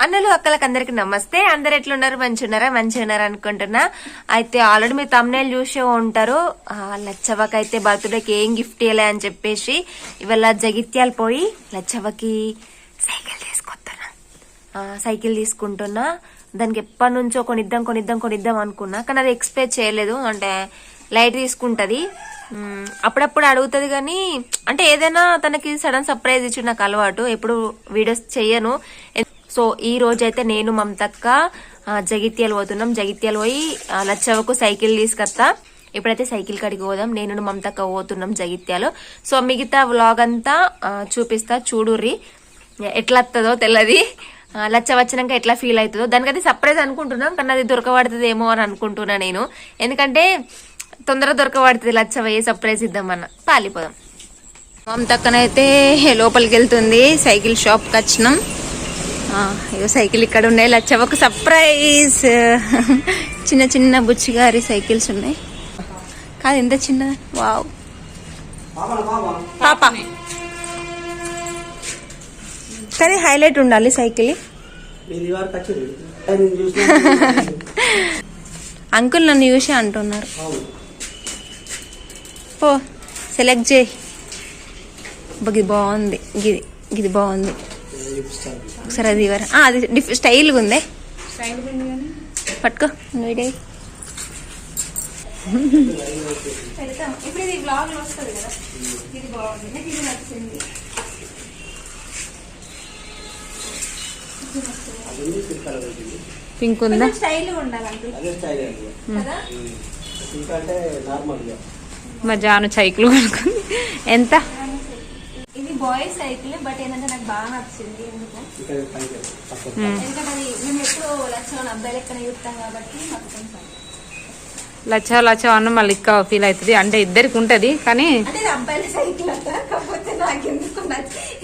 అన్నలు అక్కలకు అందరికి నమస్తే. అందరు ఎట్లున్నారు? మంచిగున్నారా అనుకుంటున్నా. అయితే ఆల్రెడీ మీరు thumbnail చూసే ఉంటారు. లచ్చవ్వకి అయితే బర్త్డేకి ఏం గిఫ్ట్ ఇవ్వలే అని చెప్పేసి ఇవాళ జగిత్యాలు పోయి లచ్చవ్వకి సైకిల్ తీసుకుంటున్నా. దానికి ఎప్పటి నుంచో కొనిద్దాం అనుకున్నా, కానీ అది ఎక్స్పెక్ట్ చేయలేదు. అంటే లైట్ తీసుకుంటది, అప్పుడప్పుడు అడుగుతుంది, కానీ అంటే ఏదైనా తనకి సడన్ సర్ప్రైజ్ ఇచ్చి నాకు అలవాటు, ఎప్పుడు వీడియోస్ చెయ్యను. సో ఈ రోజు అయితే నేను మమతక్క జగిత్యాలు పోతున్నాం. జగిత్యాలు పోయి లచ్చవ్వకు సైకిల్ తీసుకొస్తా. ఇప్పుడైతే సైకిల్ కాడికి పోదాం. నేను మమతక్క పోతున్నాం జగిత్యాలు. సో మిగతా వ్లాగ్ అంతా చూపిస్తా, చూడుర్రి. ఎట్లా వస్తుందో తెల్లది, లచ్చ వచ్చినాక ఎట్లా ఫీల్ అవుతుందో. దానికైతే సర్ప్రైజ్ అనుకుంటున్నాం, కానీ అది దొరకబడుతుందేమో అని అనుకుంటున్నా నేను. ఎందుకంటే తొందరగా దొరకబడుతుంది లచ్చ, ఏ సర్ప్రైజ్ ఇద్దామన్నా. పాలిపోదాం. మమతక్కనైతే లోపలికి వెళ్తుంది. సైకిల్ షాప్కి వచ్చినాం. ఇగో సైకిల్ ఇక్కడ ఉన్నాయి. లచ్చవ్వకు సర్ప్రైజ్. చిన్న చిన్న బుచ్చిగారి సైకిల్స్ ఉన్నాయి. కాదు ఎంత చిన్న, వావ్ పాప. కానీ హైలైట్ ఉండాలి సైకిల్. అంకుల్ నన్ను చూసి అంటున్నారు. ఓ సెలెక్ట్ చేయి. ఇది బాగుంది, ఇది బాగుంది. ఒకసారి అది ఇవ్వరా? అది స్టైల్గా ఉంది. పట్టుకో వీడియో. ఇప్పుడు ఇది బ్లాగ్ లో వస్తుంది కదా. ఇది బాగుంది, నాకు ఇది నచ్చింది. పింక్ ఉందా? స్టైల్ ఉండాలి మా జాను సైకిల్ కొనుక్కుంది. ఎంత? ఇది బాయ్స్ సైకిల్, బట్ ఏంటంటే నాకు బాగా నచ్చింది. ఎందుకు ఎందుకంటే అది మేము ఎప్పుడు లచ్చ అబ్బాయి లెక్కన చూస్తాం కాబట్టి లచ్చ అన్న మళ్ళీ ఇంకా ఫీల్ అవుతుంది. అంటే ఇద్దరికి ఉంటది, కానీ అబ్బాయిల సైకిల్ అంట. కాకపోతే నాకు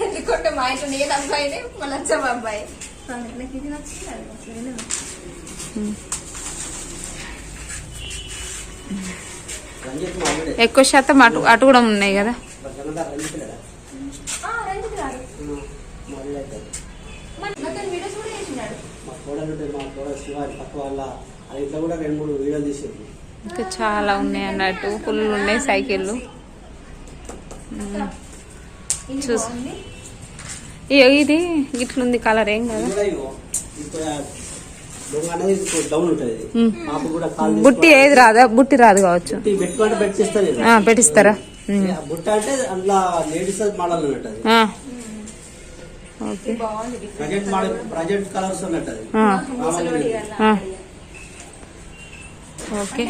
ఎందుకంటే మా ఇంట్లో నేను అబ్బాయినే, మా లచ్చ అబ్బాయి. నాకు ఇది నచ్చింది. ఎక్కువ శాతం అటు కూడా ఉన్నాయి కదా. ఇంకా చాలా ఉన్నాయి అన్నట్టు, ఫుల్ ఉన్నాయి సైకిళ్ళు. ఇది ఇట్లుంది కలర్, ఏం కదా. బుట్టి ఏది రాదా? బుట్టి రాదు కావచ్చు, పెట్టిస్తారా? ఓకే.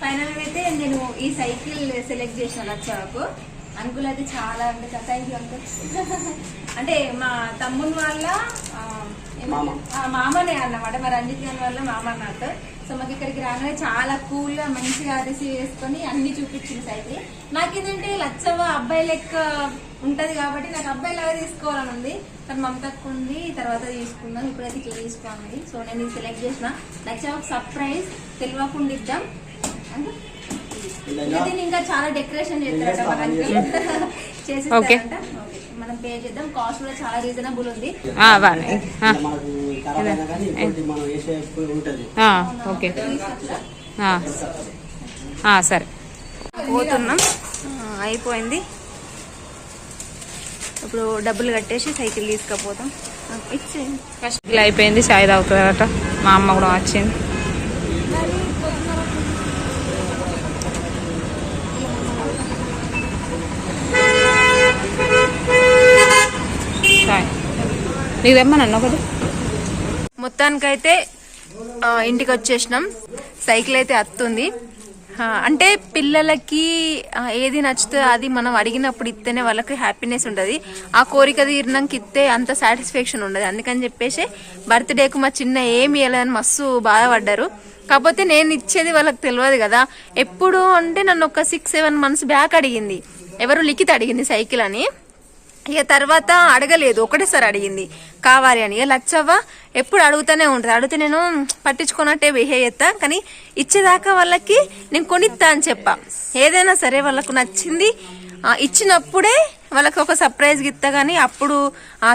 ఫైనల్ అయితే నేను ఈ సైకిల్ సెలెక్ట్ చేసిన లచ్చకు. అంకుల్ అయితే చాలా అంటే థ్యాంక్ యూ అంకుల్. అంటే మా తమ్ముని వాళ్ళ మామనే అన్నమాట, మా రంజిత్ గారి వాళ్ళ మామ అన్నట్టు. సో మాకు ఇక్కడికి రాగానే చాలా కూల్ గా మంచిగా రిసీవ్ చేసుకుని అన్ని చూపించింది సైకిల్. నాకేంటంటే లచ్చవ్వ అబ్బాయి లెక్క ఉంటది కాబట్టి నాకు అబ్బాయి లాగా తీసుకోవాలని ఉంది, కానీ మమతకు ఉంది. తర్వాత తీసుకుందాం, ఇప్పుడైతే ఇట్లా తీసుకోవాలి. సో నేను ఇది సెలెక్ట్ చేసిన. లచ్చవ్వకు సర్ప్రైజ్ తెలియకుండా ఇద్దాం అంటే ఇంకా చాలా డెకరేషన్ చేస్తారట మన అంకుల్, చేసేస్తారంట. మనం పే చేద్దాం. కాస్ట్ కూడా చాలా రీజనబుల్ ఉంది. సరే పోతున్నాం. అయిపోయింది. ఇప్పుడు డబ్బులు కట్టేసి సైకిల్ తీసుకపోతాం. ఫస్ట్ అయిపోయింది. చాయ్ తాగుతారట. మా అమ్మ కూడా వచ్చింది. నీదేమన్నా ఒకటి. మొత్తానికైతే ఇంటికి వచ్చేసినాం. సైకిల్ అయితే అత్తుంది. అంటే పిల్లలకి ఏది నచ్చుతుందో అది మనం అడిగినప్పుడు ఇస్తేనే వాళ్ళకి హ్యాపీనెస్ ఉంటుంది. ఆ కోరిక తీరినాక ఇస్తే అంత సాటిస్ఫాక్షన్ ఉండదు. అందుకని చెప్పేసి బర్త్డేకు మా చిన్న ఏమి ఇవ్వలేదని మస్తు బాధపడ్డారు. కాకపోతే నేను ఇచ్చేది వాళ్ళకి తెలియదు కదా. ఎప్పుడు అంటే నన్ను ఒక 6-7 months బ్యాక్ అడిగింది, ఎవరు లిఖిత్ అడిగింది సైకిల్ అని. ఇక తర్వాత అడగలేదు, ఒకటేసారి అడిగింది కావాలి అని. ఇక లచ్చవ్వ ఎప్పుడు అడుగుతూనే ఉంటుంది. అడిగితే నేను పట్టించుకున్నట్టే బిహేవ్ చేస్తా, కానీ ఇచ్చేదాకా వాళ్ళకి నేను కొనిస్తా అని చెప్పా. ఏదైనా సరే వాళ్ళకు నచ్చింది ఇచ్చినప్పుడే వాళ్ళకి ఒక సర్ప్రైజ్ ఇస్తా కానీ అప్పుడు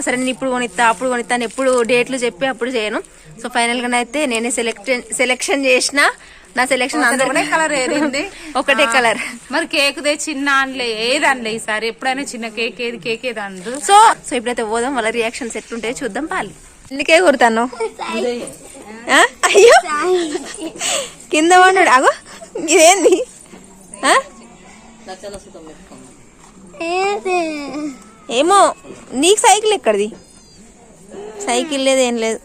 సరే నేను ఇప్పుడు కొనిస్తా అప్పుడు కొనిస్తా అని ఎప్పుడు డేట్లు చెప్పి అప్పుడు చేయను. సో ఫైనల్ గా అయితే నేనే సెలెక్షన్ చేసిన. నా సెలెక్షన్ ఒకటే కలర్ ఏరింది, ఒకటే కలర్. మరి కేక్ దే చిన్న అనలే ఏది అనలే ఈసారి. ఎప్పుడైనా చిన్న కేక్ ఏది కేక్ ఏది అందు. సో ఇప్పుడైతే పోదాం, వాళ్ళ రియాక్షన్స్ ఎట్లుంటాయో చూద్దాం. పాలి ఎందుకే కుడతాను. అయ్యో కింద పడ్డాడు. అగో ఇదేంది? ఏమో నీకు సైకిల్ ఎక్కడిది? సైకిల్ లేదు ఏం లేదు.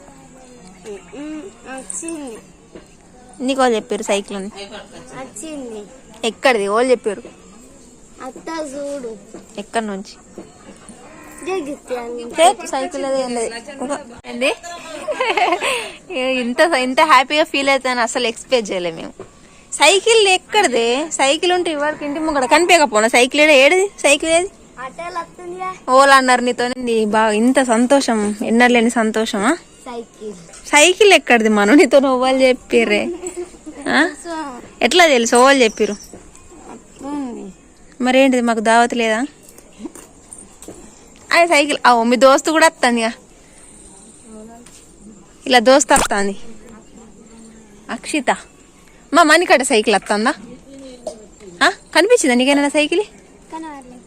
నీకు వాళ్ళు చెప్పారు సైకిల్ అని. ఎక్కడిది వాళ్ళు చెప్పారు? ఎక్కడి నుంచి? సైకిల్ ఏంది ఇంత హ్యాపీగా ఫీల్ అవుతాను అసలు ఎక్స్పెక్ట్ చేయలేము మేము. సైకిల్ ఎక్కడిది? సైకిల్ ఉంటే ఇవాళకి ఇంటి ముంగడ కనిపించకపోనా? సైకిల్ ఏడిది? సైకిల్ ఏది? ఓలా అన్నారు నీతో. బాగా ఇంత సంతోషం ఎన్నర్లేని సంతోషమా? సైకిల్ ఎక్కడిది మనం? నీతో ఓవాళ్ళు చెప్పిర్రే. ఎట్లా తెలుసు ఓవాళ్ళు చెప్పిర్రు? మరేంటిది మాకు దావత్ లేదా? అది సైకిల్. మీ దోస్తు కూడా వస్తుంది. ఇలా దోస్తు వస్తుంది అక్షిత. మా మణికట సైకిల్ వస్తుందా? కనిపించిందా నీకేనా సైకిల్?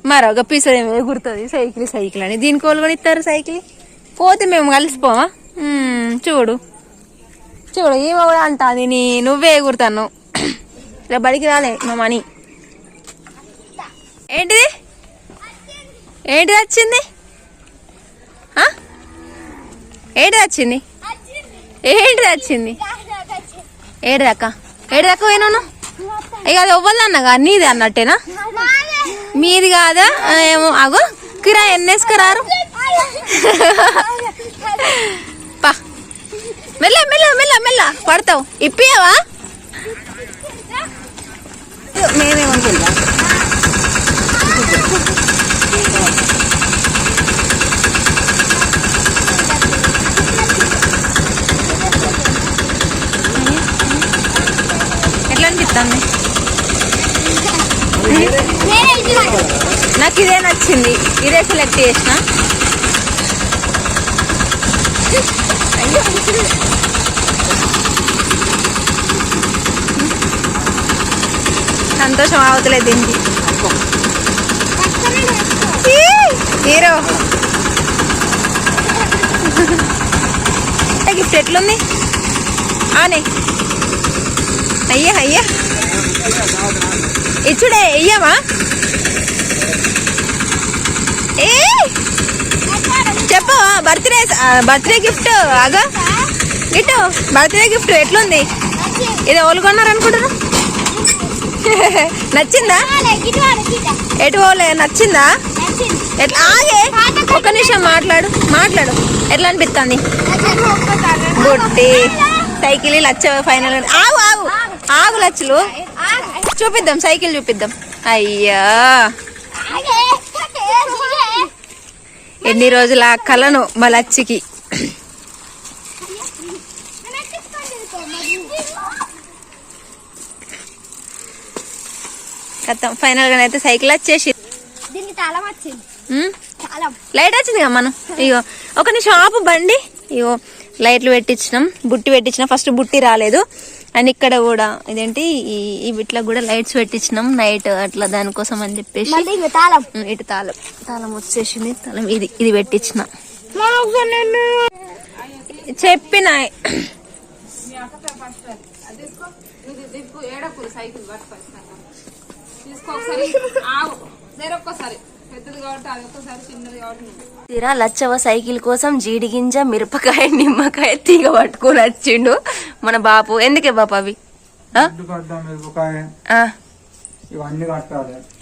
మరో గప్పీసదేమో ఎగురుతుంది సైకిల్ సైకిల్ అని. దీనికి వాళ్ళు కూడా ఇస్తారు సైకిల్. పోతే మేము కలిసిపోవా? చూడు చూడు ఈమె కూడా అంటుంది నువ్వే ఎగురుతాను. ఇలా బడికి రాలే మా మణి. ఏంటిది? ఏంటిది వచ్చింది? ఏంటిది వచ్చింది? ఏంటిది వచ్చింది? ఏడుదాకా ఏడుదాకా పోయినాను. ఇక అది ఇవ్వాలన్నాగా నీది అన్నట్టేనా? మీది కాదా? ఏమో అగో కిరా ఎన్నేసుకురారు. పా మెల్ల మెల్ల మెల్ల మెల్ల పడతావు. ఇప్పియావా? మేమేమనుకుంటా ఎట్లా అనిపిస్తుంది? నాకు ఇదే నచ్చింది, ఇదే సెలెక్ట్ చేసిన. సంతోషం అవతలేదు దీనికి. హీరో గిఫ్ట్ ఎట్లుంది? ఆనే అయ్యా అయ్యా ఇచ్చుడే ఇయ్యమా? ఏ చెప్పవా? బర్త్డే గిఫ్ట్ అగా ఇటు బర్త్డే గిఫ్ట్ ఎట్లుంది? ఇది ఎవరు కొన్నారనుకుంటారు? నచ్చిందా? ఎటు పోలే నచ్చిందా? ఎట్లా ఆగే ఒక నిమిషం మాట్లాడు మాట్లాడు. ఎట్లా అనిపిస్తుంది? గుట్టి సైకిల్ లచ్చ ఫైనల్. ఆగు ఆగు ఆగు లచ్చలు చూపిద్దాం, సైకిల్ చూపిద్దాం. అయ్యా ఎన్ని రోజుల కలను మా లచ్చికి. ఫైనల్ గా అయితే సైకిల్ వచ్చేసి లైట్ వచ్చింది కదా మనం. ఇగో ఒక నిమిషం ఆపు బండి. ఇగో లైట్లు పెట్టించినాం, బుట్టి పెట్టించినాం. ఫస్ట్ బుట్టి రాలేదు అండ్ ఇక్కడ కూడా ఇదేంటి ఈ ఇట్లా కూడా లైట్స్ పెట్టించినాం నైట్ అట్లా దానికోసం అని చెప్పేసి. ఇటు తాళం వచ్చేసింది. తాళం ఇది పెట్టించిన చెప్పిన. తీరా లచ్చవ సైకిల్ కోసం జీడిగింజ మిరపకాయ నిమ్మకాయ తీగ పట్టుకొని వచ్చిండు మన బాపు. ఎందుకే బాపు అవి?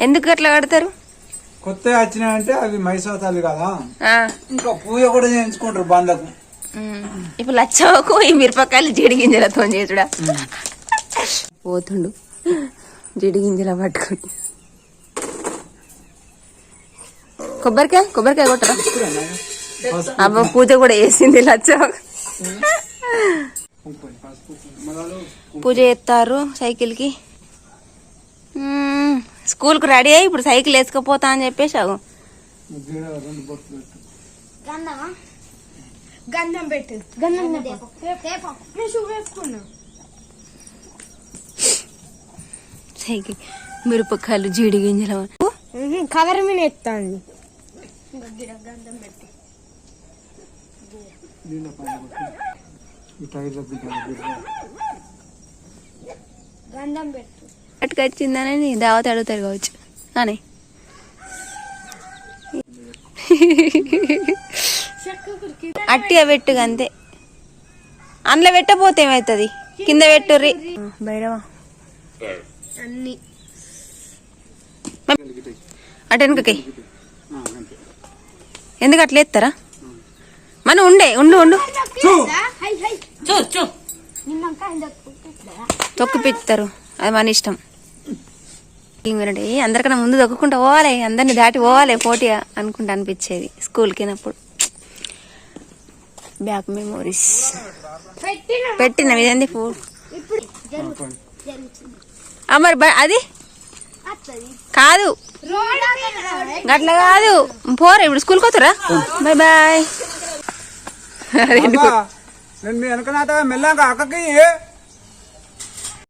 ఎందుకు అట్లా కడతారు? కొత్త వచ్చినాయంటే అవి మైసోతాలు కదా, ఇంకా పూజ కూడా చేయించుకుంటారు బండ్లకు. ఇప్పుడు లచ్చవకు ఈ మిరపకాయలు జీడిగింజలతో చేసుడా పోతుండు జీడిగింజల పట్టుకుని. కొబ్బరికాయ కొట్టరా? అబ్బా పూజ కూడా వేసింది లచ్చవ. పూజ చేస్తారు సైకిల్ కి. స్కూల్కు రెడీ అయ్యి ఇప్పుడు సైకిల్ వేసుకుపోతా అని చెప్పేసి అగు రెండు బొట్లు పెట్టు. గంధం పెట్టు గంధం వేసుకున్నా సైకిల్ మిరపకాయలు జీడి గింజలు కవర్ మీద ఎత్తాంది నీళ్ళ పైన కొట్టు. ఈ టైర్లో దిగాలి. గంధం పెట్టు పట్టుకొచ్చిందని దావత అడుగుతారు కావచ్చు అని అట్టిగా పెట్టు అంతే అందులో పెట్టపోతే ఏమవుతుంది కింద పెట్టుర్రి బైరవా అన్ని అటు వెనుకకి ఆ, అంతే. ఎందుకు అట్లా ఎత్తారా మనం ఉండే ఉండు ఉండు తొక్కి పెడతారు అది మన ఇష్టం ఇంకేంటంటే అందరికన్నా ముందు దొక్కుకుంటా పోవాలి అందరిని దాటి పోవాలి పోటీగా అనుకుంటా అనిపించేది స్కూల్కి వెళ్ళినప్పుడు బ్యాక్ మెమోరీస్ పెట్టిన ఇదండి మరి అది కాదు గట్ల కాదు పోరా ఇప్పుడు స్కూల్కి వస్తారా బాయ్ బాయ్ అబ్బా, నేను మీ వెనక నాట మెల్లంగా అక్కకి